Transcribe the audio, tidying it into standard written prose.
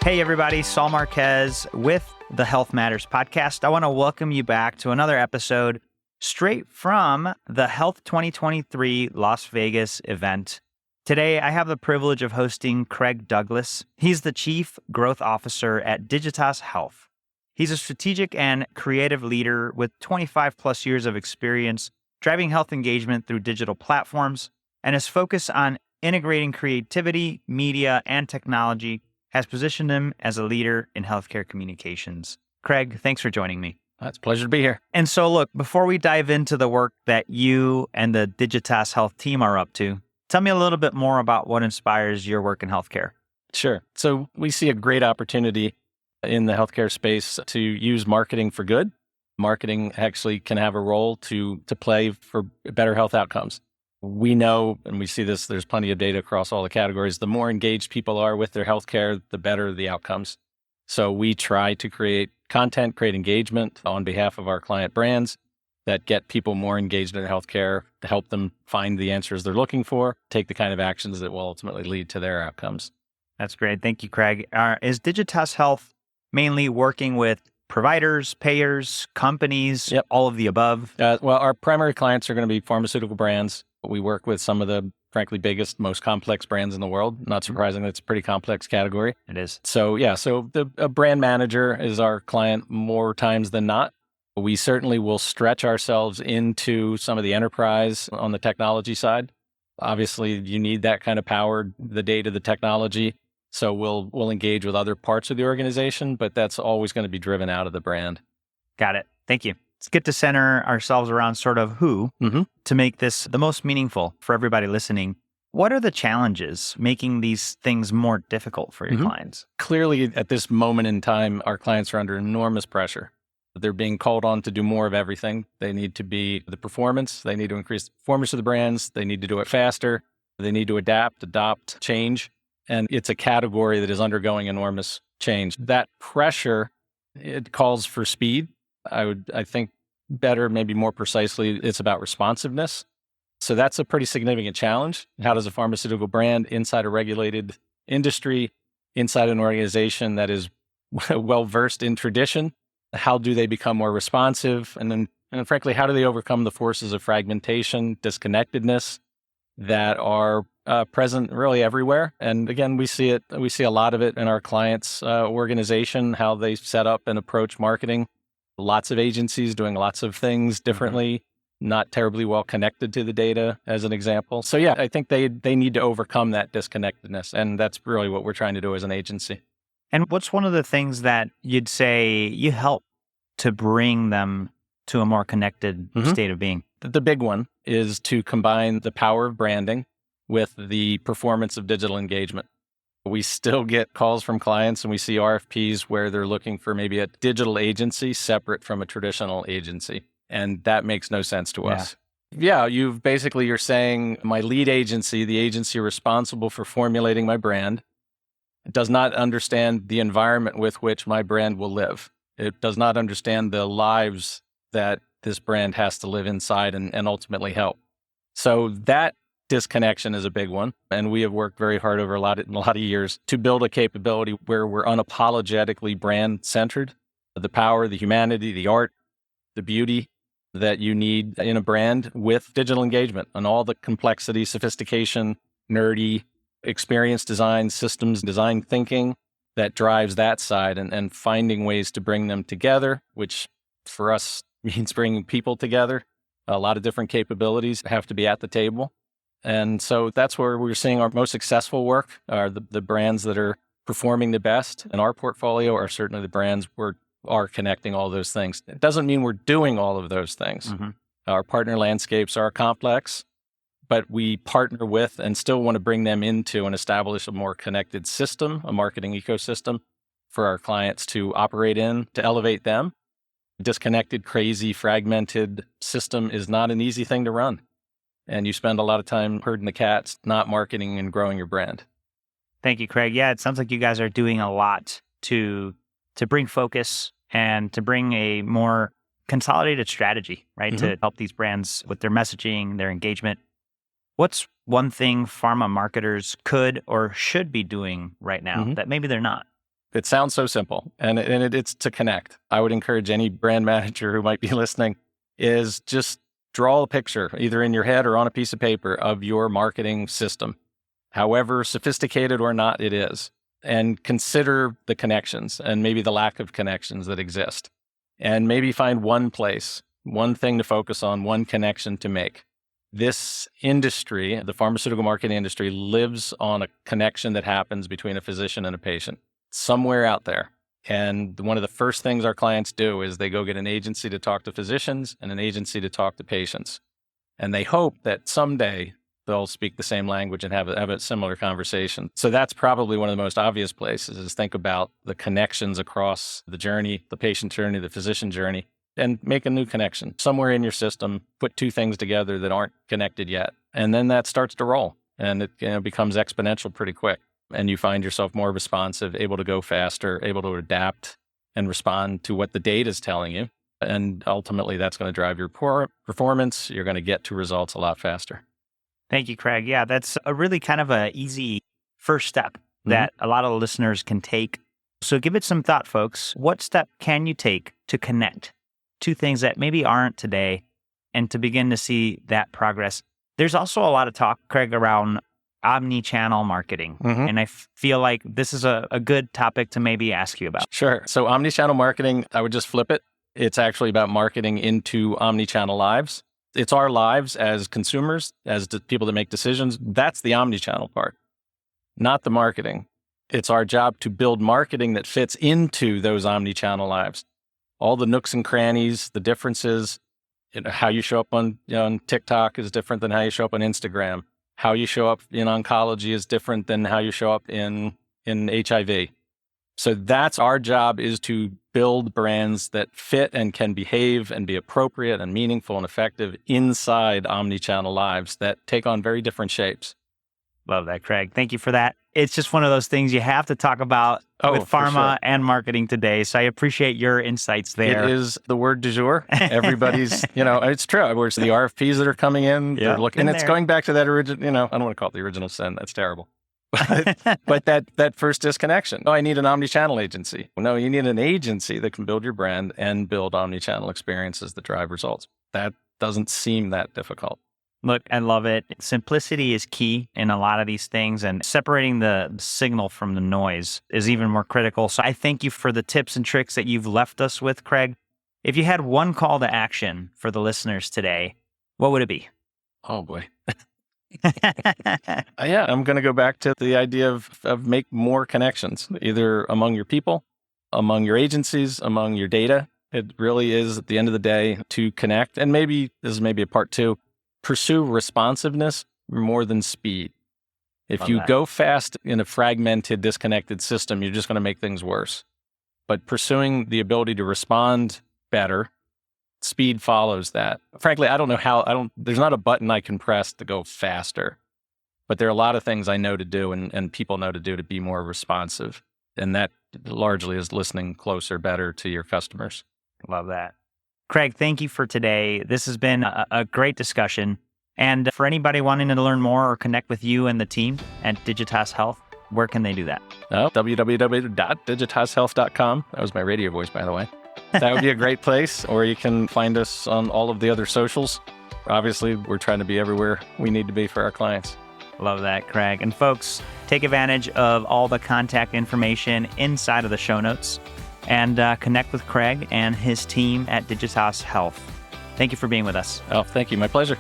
Hey, everybody, Saul Marquez with the Health Matters podcast. I want to welcome you back to another episode straight from the Health 2023 Las Vegas event. Today, I have the privilege of hosting Craig Douglas. He's the Chief Growth Officer at Digitas Health. He's a strategic and creative leader with 25 plus years of experience driving health engagement through digital platforms, and his focus on integrating creativity, media, and technology has positioned him as a leader in healthcare communications. Craig, thanks for joining me. It's a pleasure to be here. And so look, before we dive into the work that you and the Digitas Health team are up to, tell me a little bit more about what inspires your work in healthcare. Sure. So we see a great opportunity in the healthcare space to use marketing for good. Marketing actually can have a role to play for better health outcomes. We know, and we see this, there's plenty of data across all the categories, the more engaged people are with their healthcare, the better the outcomes. So we try to create content, create engagement on behalf of our client brands that get people more engaged in healthcare to help them find the answers they're looking for, take the kind of actions that will ultimately lead to their outcomes. That's great. Thank you, Craig. Is Digitas Health mainly working with providers, payers, companies, all of the above? Well, our primary clients are going to be pharmaceutical brands. We work with some of the, frankly, biggest, most complex brands in the world. Not surprisingly, it's a pretty complex category. It is. So a brand manager is our client more times than not. We certainly will stretch ourselves into some of the enterprise on the technology side. Obviously, you need that kind of power, the data, the technology. So we'll engage with other parts of the organization, but that's always going to be driven out of the brand. Got it. Thank you. Let's get to center ourselves around sort of who to make this the most meaningful for everybody listening. What are the challenges making these things more difficult for your clients? Clearly, at this moment in time, our clients are under enormous pressure. They're being called on to do more of everything. They need to be the performance. They need to increase the performance of the brands. They need to do it faster. They need to adapt, adopt, change. And it's a category that is undergoing enormous change. That pressure, it calls for speed. I think better, maybe more precisely, it's about responsiveness. So that's a pretty significant challenge. How does a pharmaceutical brand inside a regulated industry, inside an organization that is well-versed in tradition, how do they become more responsive? And frankly, how do they overcome the forces of fragmentation, disconnectedness that are present really everywhere? And again, we see a lot of it in our clients' organization, how they set up and approach marketing. Lots of agencies doing lots of things differently, not terribly well connected to the data, as an example. So I think they need to overcome that disconnectedness. And that's really what we're trying to do as an agency. And what's one of the things that you'd say you help to bring them to a more connected state of being? The big one is to combine the power of branding with the performance of digital engagement. We still get calls from clients and we see RFPs where they're looking for maybe a digital agency separate from a traditional agency. And that makes no sense to us. You're saying my lead agency, the agency responsible for formulating my brand, does not understand the environment with which my brand will live. It does not understand the lives that this brand has to live inside and ultimately help. So that disconnection is a big one. And we have worked very hard over a lot of years to build a capability where we're unapologetically brand centered. The power, the humanity, the art, the beauty that you need in a brand with digital engagement and all the complexity, sophistication, nerdy, experience design, systems design thinking that drives that side and finding ways to bring them together, which for us means bringing people together. A lot of different capabilities have to be at the table. And so that's where we're seeing our most successful work are the brands that are performing the best in our portfolio are certainly the brands where are connecting all those things. It doesn't mean we're doing all of those things. Our partner landscapes are complex, but we partner with and still want to bring them into and establish a more connected system, a marketing ecosystem for our clients to operate in, to elevate them. Disconnected, crazy, fragmented system is not an easy thing to run. And you spend a lot of time herding the cats, not marketing and growing your brand. Thank you, Craig. Yeah, it sounds like you guys are doing a lot to bring focus and to bring a more consolidated strategy, right? To help these brands with their messaging, their engagement. What's one thing pharma marketers could or should be doing right now that maybe they're not? It sounds so simple, and it's to connect. I would encourage any brand manager who might be listening is just draw a picture, either in your head or on a piece of paper, of your marketing system, however sophisticated or not it is, and consider the connections and maybe the lack of connections that exist. And maybe find one place, one thing to focus on, one connection to make. This industry, the pharmaceutical marketing industry, lives on a connection that happens between a physician and a patient somewhere out there. And one of the first things our clients do is they go get an agency to talk to physicians and an agency to talk to patients. And they hope that someday they'll speak the same language and have a similar conversation. So that's probably one of the most obvious places, is think about the connections across the journey, the patient journey, the physician journey, and make a new connection. Somewhere in your system, put two things together that aren't connected yet. And then that starts to roll, and it becomes exponential pretty quick. And you find yourself more responsive, able to go faster, able to adapt and respond to what the data is telling you. And ultimately, that's going to drive your performance. You're going to get to results a lot faster. Thank you, Craig. Yeah, that's a really kind of an easy first step that a lot of the listeners can take. So give it some thought, folks. What step can you take to connect two things that maybe aren't today and to begin to see that progress? There's also a lot of talk, Craig, around omni-channel marketing. And I feel like this is a good topic to maybe ask you about. Sure. So omni-channel marketing, I would just flip it. It's actually about marketing into omni-channel lives. It's our lives as consumers, as people that make decisions. That's the omni-channel part, not the marketing. It's our job to build marketing that fits into those omni-channel lives. All the nooks and crannies, the differences, how you show up on TikTok is different than how you show up on Instagram. How you show up in oncology is different than how you show up in HIV. So that's our job, is to build brands that fit and can behave and be appropriate and meaningful and effective inside omni-channel lives that take on very different shapes. Love that, Craig. Thank you for that. It's just one of those things you have to talk about with pharma and marketing today. So I appreciate your insights there. It is the word du jour. Everybody's, it's true. Where's the RFPs that are coming in? They're looking, and it's going back to that original, I don't want to call it the original sin. That's terrible. But that first disconnection. Oh, I need an omni-channel agency. No, you need an agency that can build your brand and build omni-channel experiences that drive results. That doesn't seem that difficult. Look, I love it. Simplicity is key in a lot of these things, and separating the signal from the noise is even more critical. So I thank you for the tips and tricks that you've left us with, Craig. If you had one call to action for the listeners today, what would it be? Oh, boy. Yeah, I'm going to go back to the idea of make more connections, either among your people, among your agencies, among your data. It really is, at the end of the day, to connect. And maybe this is maybe a part two. Pursue responsiveness more than speed. If you go fast in a fragmented, disconnected system, you're just going to make things worse. But pursuing the ability to respond better, speed follows that. Frankly, I don't know there's not a button I can press to go faster. But there are a lot of things I know to do and people know to do to be more responsive. And that largely is listening closer, better to your customers. Love that. Craig, thank you for today. This has been a great discussion. And for anybody wanting to learn more or connect with you and the team at Digitas Health, where can they do that? www.digitashealth.com. That was my radio voice, by the way. That would be a great place. Or you can find us on all of the other socials. Obviously, we're trying to be everywhere we need to be for our clients. Love that, Craig. And folks, take advantage of all the contact information inside of the show notes and connect with Craig and his team at Digitas Health. Thank you for being with us. Oh, thank you. My pleasure.